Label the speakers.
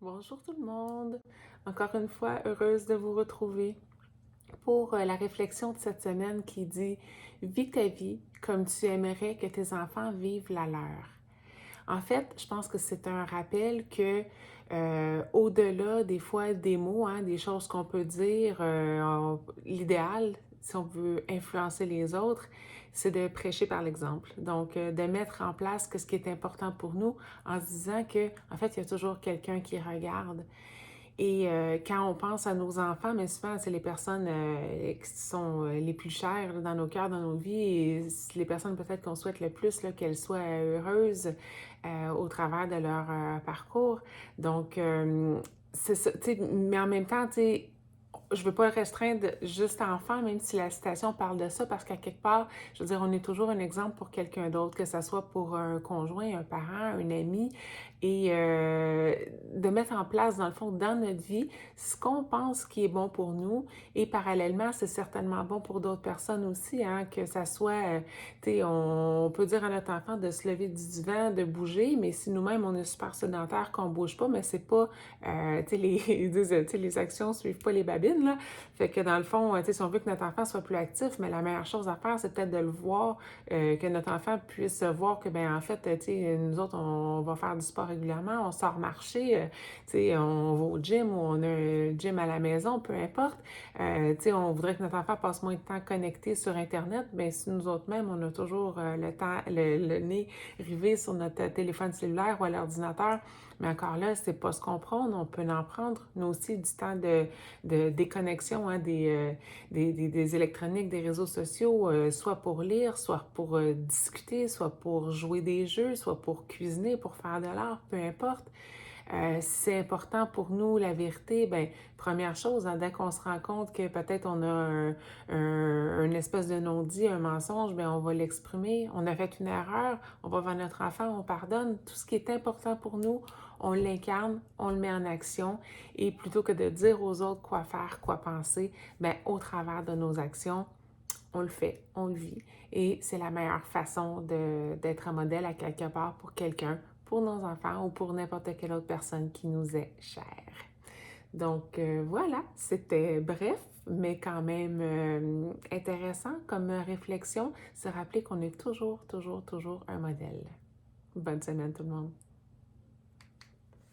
Speaker 1: Bonjour tout le monde. Encore une fois, heureuse de vous retrouver pour la réflexion de cette semaine qui dit vis ta vie comme tu aimerais que tes enfants vivent la leur. En fait, je pense que c'est un rappel que au-delà des fois des mots, hein, des choses qu'on peut dire, l'idéal, si on veut influencer les autres, c'est de prêcher par l'exemple. Donc, de mettre en place ce qui est important pour nous en se disant que, en fait, il y a toujours quelqu'un qui regarde. Et quand on pense à nos enfants, mais souvent, c'est les personnes qui sont les plus chères là, dans nos cœurs, dans nos vies, et c'est les personnes peut-être qu'on souhaite le plus là, qu'elles soient heureuses au travers de leur parcours. Donc, c'est ça, tu sais, mais en même temps, tu sais, je ne veux pas restreindre juste enfant, même si la citation parle de ça, parce qu'à quelque part, je veux dire, on est toujours un exemple pour quelqu'un d'autre, que ce soit pour un conjoint, un parent, un ami, et de mettre en place, dans le fond, dans notre vie, ce qu'on pense qui est bon pour nous, et parallèlement, c'est certainement bon pour d'autres personnes aussi, hein, que ça soit, tu sais, on peut dire à notre enfant de se lever du divan, de bouger, mais si nous-mêmes, on est super sédentaire, qu'on ne bouge pas, mais c'est pas, tu sais, ils disent, tu sais, les actions ne suivent pas les babines, là. Fait que dans le fond, tu sais, si on veut que notre enfant soit plus actif, mais la meilleure chose à faire, c'est peut-être de le voir, que notre enfant puisse voir que, ben en fait, tu sais, nous autres, on va faire du sport régulièrement, on sort marcher, tu sais, on va au gym ou on a un gym à la maison, peu importe. Tu sais, on voudrait que notre enfant passe moins de temps connecté sur Internet, mais si nous autres même, on a toujours le temps, le nez rivé sur notre téléphone cellulaire ou à l'ordinateur, mais encore là, c'est pas ce qu'on prône, on peut en prendre, nous aussi, du temps de déconnexion hein, des électroniques, des réseaux sociaux, soit pour lire, soit pour discuter, soit pour jouer des jeux, soit pour cuisiner, pour faire de l'art, peu importe. Si c'est important pour nous, la vérité, ben première chose, hein, dès qu'on se rend compte que peut-être on a un espèce de non-dit, un mensonge, ben on va l'exprimer. On a fait une erreur, on va vers notre enfant, on pardonne. Tout ce qui est important pour nous, on l'incarne, on le met en action. Et plutôt que de dire aux autres quoi faire, quoi penser, ben au travers de nos actions, on le fait, on le vit. Et c'est la meilleure façon d'être un modèle à quelque part pour quelqu'un, pour nos enfants ou pour n'importe quelle autre personne qui nous est chère. Donc voilà, c'était bref, mais quand même intéressant comme réflexion, se rappeler qu'on est toujours, toujours, toujours un modèle. Bonne semaine tout le monde.